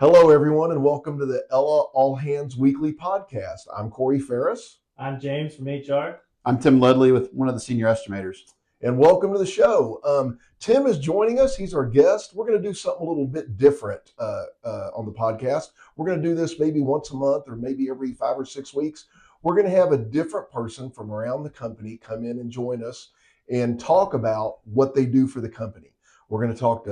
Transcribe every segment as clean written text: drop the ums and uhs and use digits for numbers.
Hello, everyone, and welcome to the Ella All Hands Weekly Podcast. I'm Corey Ferris. I'm James from HR. I'm Tim Ledley with one of the senior estimators. And welcome to the show. Tim is joining us. He's our guest. We're going to do something a little bit different on the podcast. We're going to do this maybe once a month or maybe every 5 or 6 weeks. We're going to have a different person from around the company come in and join us and talk about what they do for the company. We're going to talk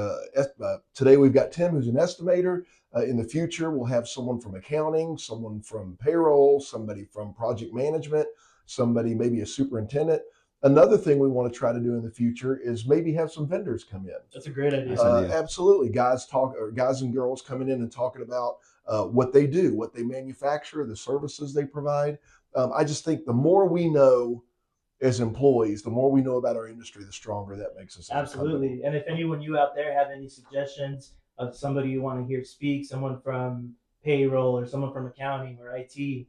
today we've got Tim, who's an estimator. In the future, we'll have someone from accounting, someone from payroll, somebody from project management, somebody maybe a superintendent. Another thing we want to try to do in the future is maybe have some vendors come in. That's a great idea. Absolutely, guys and girls coming in and talking about what they do, what they manufacture, the services they provide. I just think the more we know as employees, the more we know about our industry, the stronger that makes us. Absolutely. And if anyone you out there have any suggestions of somebody you want to hear speak, someone from payroll or someone from accounting or IT,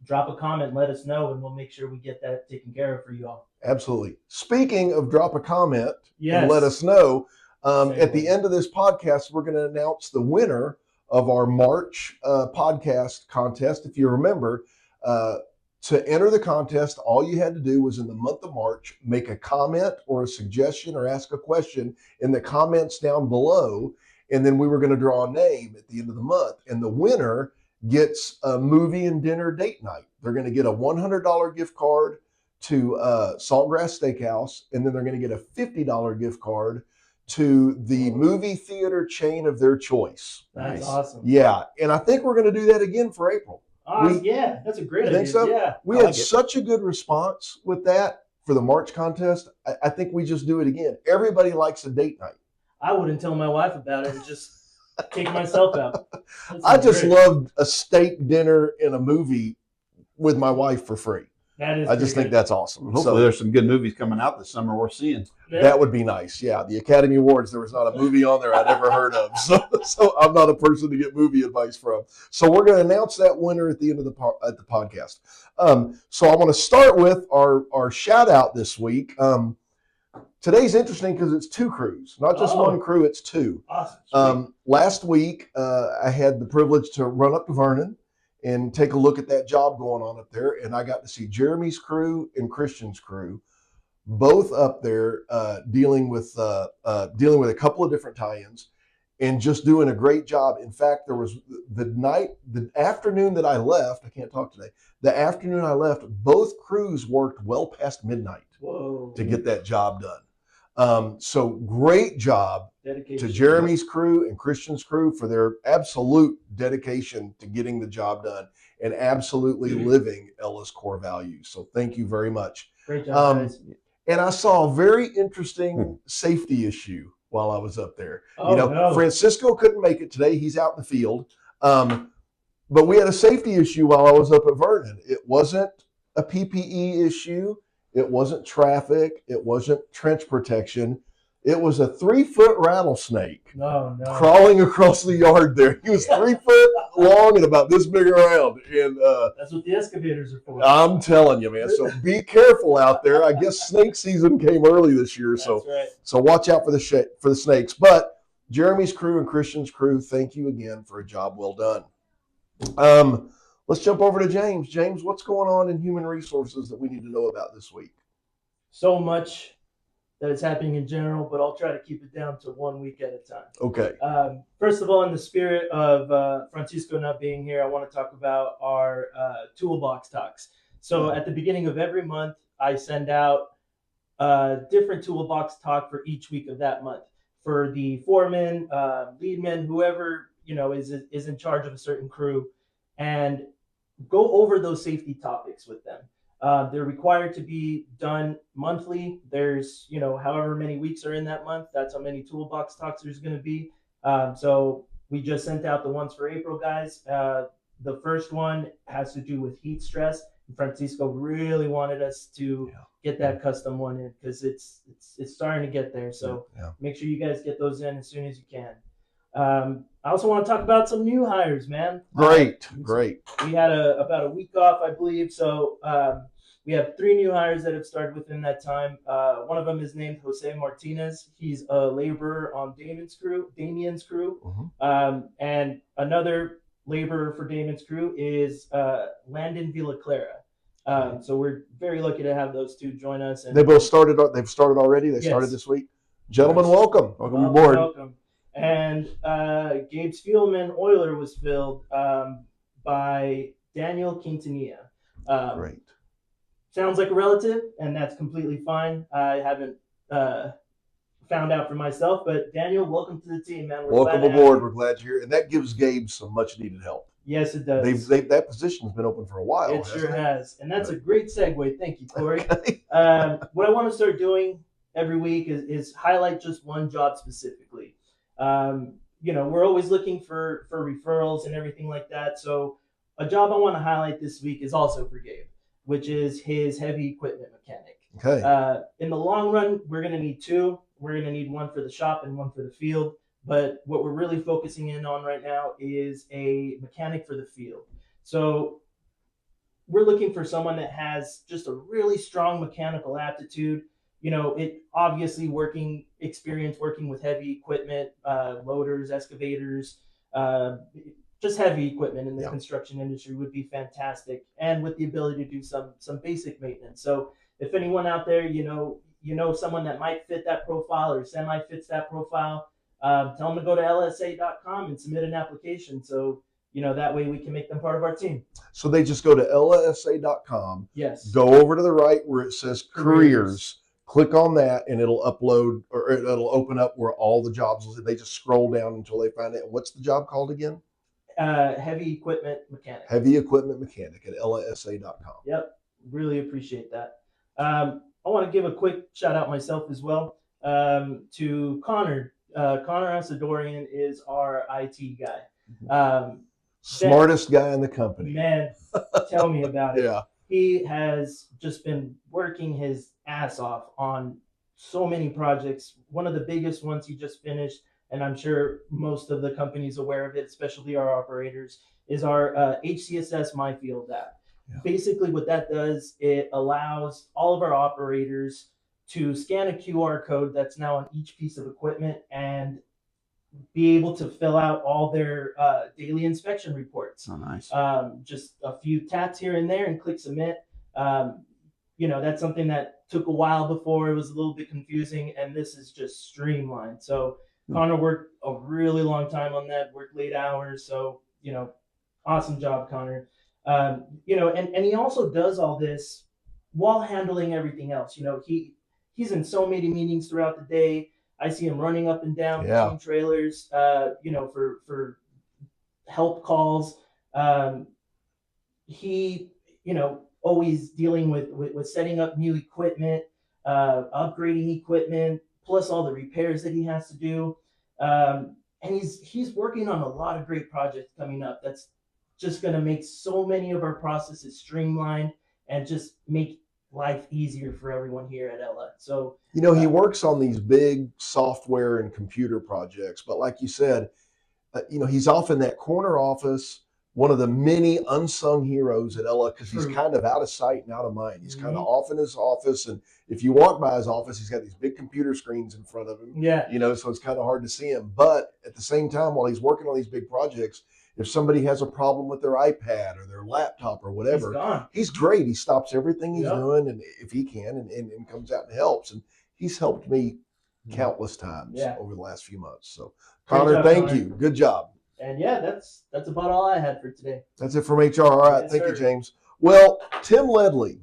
drop a comment, let us know, and we'll make sure we get that taken care of for you all. Absolutely. Speaking of drop a comment Yes. and let us know, at the end of this podcast, we're going to announce the winner of our March podcast contest. If you remember, to enter the contest, all you had to do was in the month of March, make a comment or a suggestion or ask a question in the comments down below. And then we were going to draw a name at the end of the month. And the winner gets a movie and dinner date night. They're going to get a $100 gift card to Saltgrass Steakhouse. And then they're going to get a $50 gift card to the movie theater chain of their choice. That's awesome. Yeah. And I think we're going to do that again for April. Yeah, that's a great idea. Think so? Yeah. We had such a good response with that for the March contest. I think we just do it again. Everybody likes a date night. I wouldn't tell my wife about it and just take myself out. I just loved a steak dinner and a movie with my wife for free. I just think that's awesome. Hopefully there's some good movies coming out this summer we're seeing. Yeah. That would be nice. Yeah, the Academy Awards, there was not a movie on there I'd ever heard of. So I'm not a person to get movie advice from. So we're going to announce that winner at the end of the podcast. So I want to start with our shout out this week. Today's interesting because it's two crews, not just one crew, it's two. Awesome. Last week, I had the privilege to run up to Vernon and take a look at that job going on up there. And I got to see Jeremy's crew and Christian's crew, both up there dealing with a couple of different tie-ins and just doing a great job. In fact, there was the afternoon that I left, I can't talk today, the afternoon I left, both crews worked well past midnight to get that job done. So great job Dedication. to Jeremy's crew and Christian's crew for their absolute dedication to getting the job done and absolutely living Ella's core values. So thank you very much. Great job, guys. And I saw a very interesting safety issue while I was up there. No. Francisco couldn't make it today. He's out in the field. But we had a safety issue while I was up at Vernon. It wasn't a PPE issue. It wasn't traffic. It wasn't trench protection. It was a 3-foot rattlesnake crawling across the yard there. He was 3 foot long and about this big around. And that's what the excavators are for. I'm telling you, man. So be careful out there. I guess snake season came early this year. That's right. So watch out for the snakes. But Jeremy's crew and Christian's crew, thank you again for a job well done. Let's jump over to James. James, what's going on in human resources that we need to know about this week? So much that is happening in general, but I'll try to keep it down to 1 week at a time. Okay. First of all, in the spirit of Francisco not being here, I want to talk about our toolbox talks. So at the beginning of every month, I send out a different toolbox talk for each week of that month. For the foreman, leadman, whoever is in charge of a certain crew, and go over those safety topics with them. They're required to be done monthly. There's, however many weeks are in that month, that's how many toolbox talks there's going to be. So we just sent out the ones for April, guys. The first one has to do with heat stress. Francisco really wanted us to get that custom one in because it's starting to get there. So make sure you guys get those in as soon as you can. I also want to talk about some new hires, man. Great. We had about a week off, I believe. So we have 3 new hires that have started within that time. One of them is named Jose Martinez. He's a laborer on Damien's crew. Mm-hmm. And Another laborer for Damon's crew is Landon Villaclara. So we're very lucky to have those two join us. And They both started. They've started already. They Yes. started this week. Gentlemen, Nice. welcome. Welcome aboard. Welcome. And Gabe's Fuelman Oiler was filled by Daniel Quintanilla. Great. Sounds like a relative, and that's completely fine. I haven't found out for myself, but Daniel, welcome to the team, man. We're Welcome glad to have aboard. you. We're glad you're here, and that gives Gabe some much needed help. Yes, it does. That position's been open for a while. It hasn't sure has, and that's a great segue. Thank you, Corey. Okay. What I want to start doing every week is highlight just one job specifically. We're always looking for referrals and everything like that. So a job I want to highlight this week is also for Gabe, which is his heavy equipment mechanic. Okay. In the long run, we're going to need two. We're going to need one for the shop and one for the field. But what we're really focusing in on right now is a mechanic for the field. So we're looking for someone that has just a really strong mechanical aptitude. It obviously experience working with heavy equipment, loaders, excavators, just heavy equipment in the construction industry would be fantastic, and with the ability to do some basic maintenance. So if anyone out there, someone that might fit that profile or semi fits that profile, tell them to go to lsa.com and submit an application. So that way we can make them part of our team. So they just go to lsa.com. Yes. Go over to the right where it says careers. Click on that, and it'll upload, or it'll open up where all the jobs. They just scroll down until they find it. What's the job called again? Heavy equipment mechanic. Heavy equipment mechanic at lsa.com. Yep. Really appreciate that. I want to give a quick shout out myself as well to Connor. Connor Asadorian is our IT guy. Smartest guy in the company. Man, tell me about it. Yeah. He has just been working his ass off on so many projects. One of the biggest ones he just finished, and I'm sure most of the companies aware of it, especially our operators, is our HCSS MyField app. Yeah. Basically what that does, it allows all of our operators to scan a QR code that's now on each piece of equipment and be able to fill out all their daily inspection reports. Oh, nice. Just a few taps here and there and click submit. That's something that took a while before. It was a little bit confusing, and this is just streamlined. So Connor worked a really long time on that, worked late hours. So, awesome job, Connor. And he also does all this while handling everything else. He's in so many meetings throughout the day. I see him running up and down between trailers, for help calls. He, always dealing with setting up new equipment, upgrading equipment, plus all the repairs that he has to do. And he's working on a lot of great projects coming up. That's just going to make so many of our processes streamlined and just make life easier for everyone here at Ella. So he works on these big software and computer projects, but like you said, he's off in that corner office, one of the many unsung heroes at Ella, because he's kind of out of sight and out of mind. He's kind of off in his office, and if you walk by his office, he's got these big computer screens in front of him. Yeah. So it's kind of hard to see him. But at the same time, while he's working on these big projects, if somebody has a problem with their iPad or their laptop or whatever, he's great. He stops everything he's doing, and if he can, and comes out and helps. And he's helped me countless times over the last few months. So, Connor, thank you. Good job. And that's about all I had for today. That's it from HR. All right. Yes, thank sir. you, James. Well, Tim Ledley.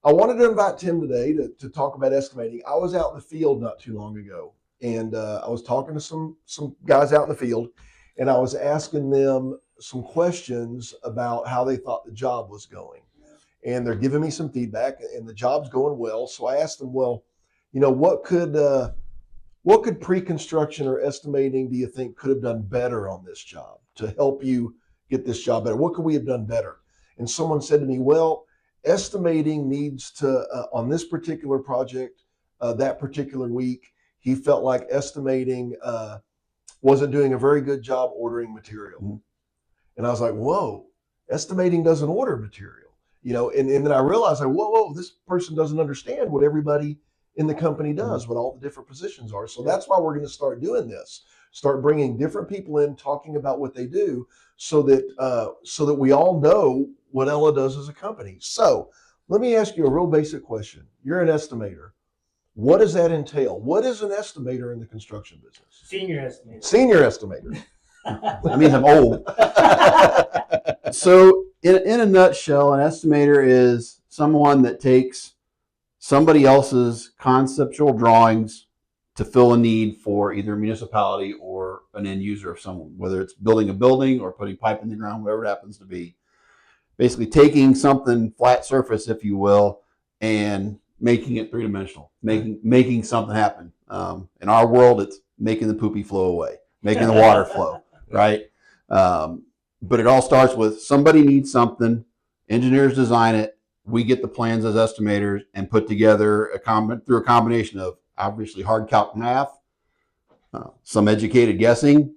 I wanted to invite Tim today to talk about estimating. I was out in the field not too long ago, and I was talking to some guys out in the field, and I was asking them some questions about how they thought the job was going. And they're giving me some feedback, and the job's going well. So I asked them, well, what could pre-construction or estimating do you think could have done better on this job to help you get this job better? What could we have done better? And someone said to me, well, estimating needs to, on this particular project, that particular week, he felt like estimating wasn't doing a very good job ordering material. Mm-hmm. And I was like, whoa, estimating doesn't order material, and then I realized, like, whoa, this person doesn't understand what everybody in the company does, what all the different positions are. So that's why we're going to start doing this. Start bringing different people in, talking about what they do, so that we all know what Ella does as a company. So let me ask you a real basic question. You're an estimator. What does that entail? What is an estimator in the construction business? Senior estimator. Senior estimator. That means I'm old. So, in a nutshell, an estimator is someone that takes somebody else's conceptual drawings to fill a need for either a municipality or an end user of someone, whether it's building a building or putting pipe in the ground, whatever it happens to be. Basically, taking something flat surface, if you will, and making it three-dimensional, making something happen. In our world, it's making the poopy flow away, making the water flow, right? But it all starts with somebody needs something, engineers design it, we get the plans as estimators and put together through a combination of obviously hard calc math, some educated guessing,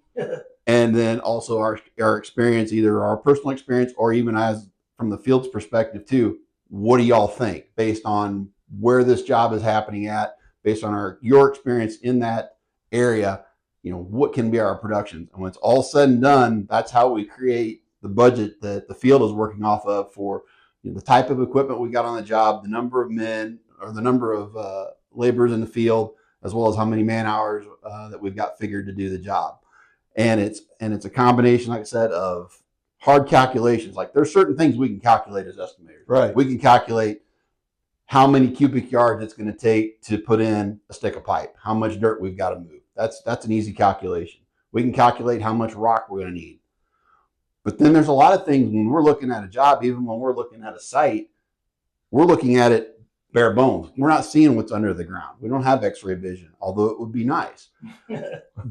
and then also our experience, either our personal experience or even as from the field's perspective too. What do y'all think based on where this job is happening at, based on your experience in that area? What can be our productions? And when it's all said and done, that's how we create the budget that the field is working off of for the type of equipment we got on the job, the number of men or the number of laborers in the field, as well as how many man hours that we've got figured to do the job. And it's a combination, like I said, of hard calculations. Like there's certain things we can calculate as estimators. Right. We can calculate how many cubic yards it's going to take to put in a stick of pipe, how much dirt we've got to move. That's an easy calculation. We can calculate how much rock we're going to need. But then there's a lot of things when we're looking at a job, even when we're looking at a site, we're looking at it bare bones. We're not seeing what's under the ground. We don't have x-ray vision, although it would be nice.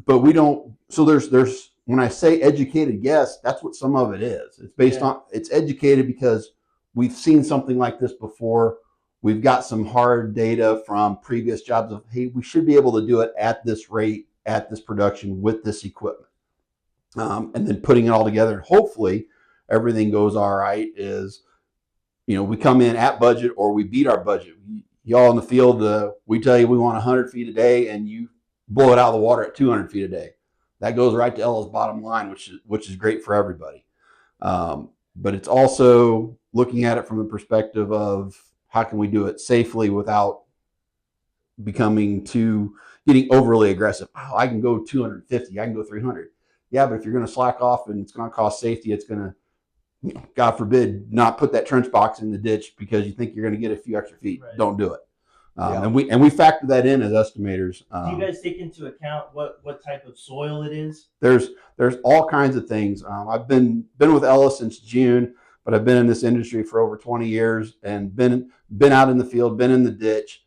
But we don't. So there's when I say educated guess, that's what some of it is. It's based on, it's educated because we've seen something like this before. We've got some hard data from previous jobs of, hey, we should be able to do it at this rate, at this production with this equipment. And then putting it all together, and hopefully everything goes all right, is, we come in at budget or we beat our budget. Y'all in the field, we tell you we want 100 feet a day and you blow it out of the water at 200 feet a day. That goes right to Ella's bottom line, which is great for everybody. But it's also looking at it from the perspective of, how can we do it safely without getting overly aggressive? Oh, I can go 250, I can go 300. Yeah, but if you're going to slack off and it's going to cost safety, it's going to, God forbid, not put that trench box in the ditch because you think you're going to get a few extra feet. Right. Don't do it. And we factor that in as estimators. Do you guys take into account what type of soil it is? There's all kinds of things. I've been with Ella since June, but I've been in this industry for over 20 years and been out in the field, been in the ditch,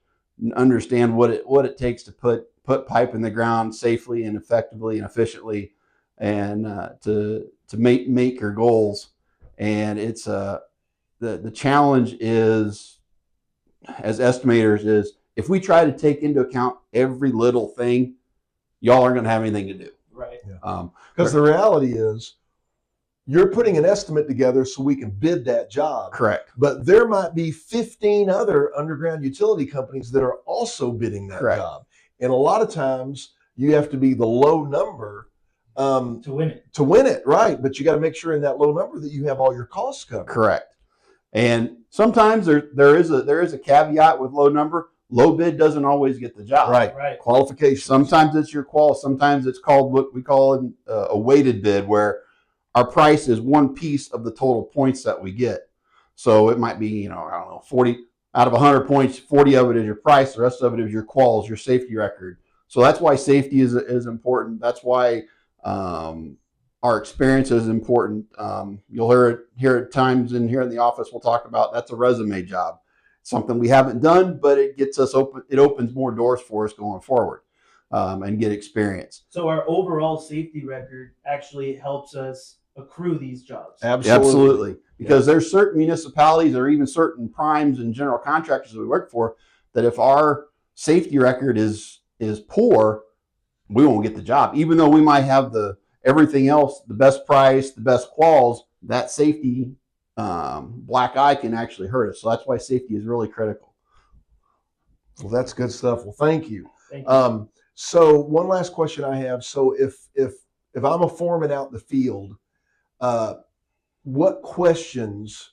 understand what it takes to put pipe in the ground safely and effectively and efficiently, and to make your goals. And it's the challenge is, as estimators, is if we try to take into account every little thing, y'all aren't going to have anything to do. Right. Because the reality is, you're putting an estimate together so we can bid that job. Correct. But there might be 15 other underground utility companies that are also bidding that Correct. job. And a lot of times you have to be the low number to win it. To win it, right. But you got to make sure in that low number that you have all your costs covered. Correct. And sometimes there is a caveat with low number. Low bid doesn't always get the job. Right. Qualification. Sometimes it's your qual. Sometimes it's called what we call a weighted bid, where our price is one piece of the total points that we get. So it might be, 40 out of 100 points, 40 of it is your price. The rest of it is your quals, your safety record. So that's why safety is important. That's why our experience is important. You'll hear at times in here in the office, we'll talk about that's a resume job. Something we haven't done, but it gets us open. It opens more doors for us going forward and get experience. So our overall safety record actually helps us accrue these jobs. Absolutely. Because there's certain municipalities or even certain primes and general contractors that we work for that if our safety record is poor, we won't get the job. Even though we might have everything else, the best price, the best quals, that safety black eye can actually hurt us. So that's why safety is really critical. Well, that's good stuff. Well, thank you. Thank you. So one last question I have. So if I'm a foreman out in the field, what questions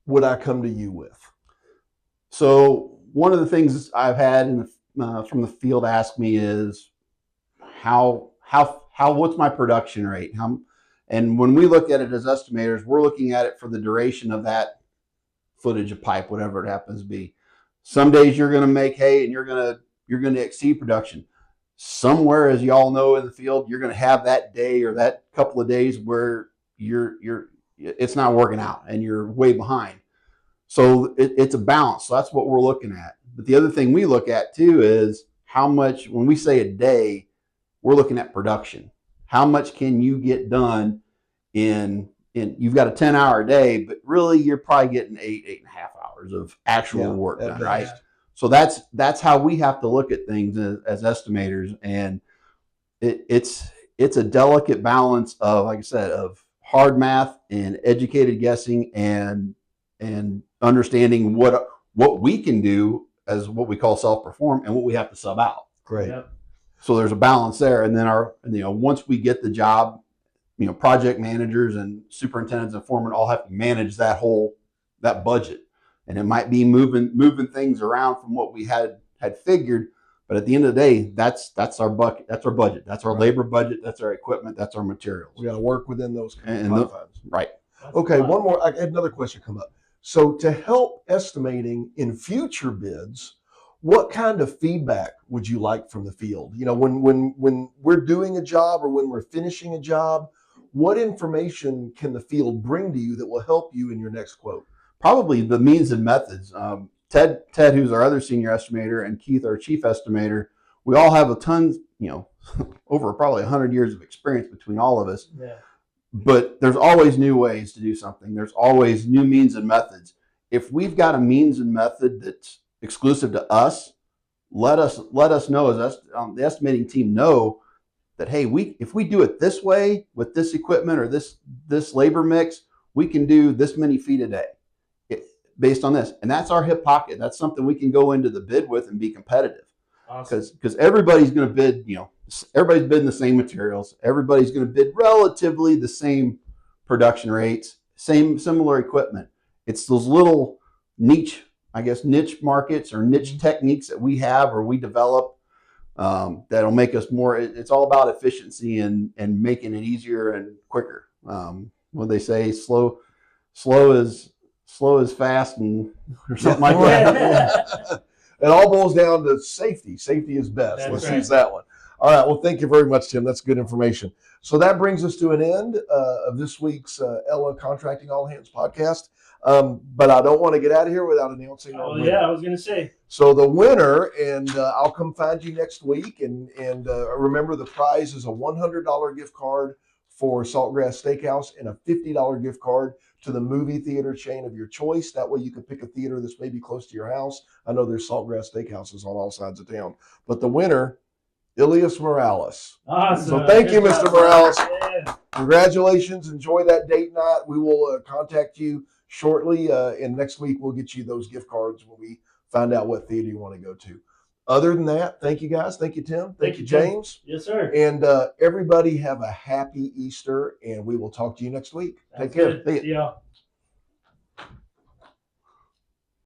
would I come to you with? So one of the things I've had from the field ask me is how what's my production rate? And when we look at it as estimators, we're looking at it for the duration of that footage of pipe, whatever it happens to be. Some days you're going to make hay and you're going to exceed production. Somewhere, as y'all know in the field, you're going to have that day or that couple of days where it's not working out and you're way behind. So it's a balance. So that's what we're looking at. But the other thing we look at too is how much, when we say a day, we're looking at production. How much can you get done in you've got a 10-hour day, but really you're probably getting 8.5 hours of actual work done, right? So that's how we have to look at things as estimators. And it's a delicate balance of, like I said, of hard math and educated guessing and understanding what we can do as what we call self-perform and what we have to sub out. Great. Yep. So there's a balance there. And then once we get the job, project managers and superintendents and foremen all have to manage that budget. And it might be moving things around from what we had figured. But at the end of the day, that's our bucket. That's our budget. That's our labor budget. That's our equipment. That's our materials. We got to work within those confines. Right. Okay. One more. I had another question come up. So to help estimating in future bids, what kind of feedback would you like from the field? When we're doing a job or when we're finishing a job, what information can the field bring to you that will help you in your next quote? Probably the means and methods. Ted, who's our other senior estimator, and Keith, our chief estimator, we all have a ton, over probably 100 years of experience between all of us. Yeah. But there's always new ways to do something. There's always new means and methods. If we've got a means and method that's exclusive to us, let us know as the estimating team know that, hey, if we do it this way with this equipment or this labor mix, we can do this many feet a day based on this. And that's our hip pocket. That's something we can go into the bid with and be competitive. Awesome. Because everybody's going to bid, everybody's bidding the same materials. Everybody's going to bid relatively the same production rates, similar equipment. It's those little niche markets or niche techniques that we have or we develop that'll make us more. It's all about efficiency and making it easier and quicker. What they say, slow is fast, or something like that. It all boils down to safety. Safety is best. That's Let's right. use that one. All right. Well, thank you very much, Tim. That's good information. So that brings us to an end of this week's Ella Contracting All Hands podcast. But I don't want to get out of here without announcing our winner. Yeah, I was going to say. So the winner, and I'll come find you next week. And remember, the prize is a $100 gift card for Saltgrass Steakhouse and a $50 gift card to the movie theater chain of your choice. That way you can pick a theater that's maybe close to your house. I know there's Saltgrass Steakhouses on all sides of town. But the winner, Ilias Morales. Awesome. So thank you, Good Mr. job. Morales. Yeah. Congratulations. Enjoy that date night. We will contact you shortly. And next week, we'll get you those gift cards when we find out what theater you want to go to. Other than that, thank you, guys. Thank you, Tim. Thank you, James. Yes, sir. And everybody have a happy Easter, and we will talk to you next week. Take care. See y'all.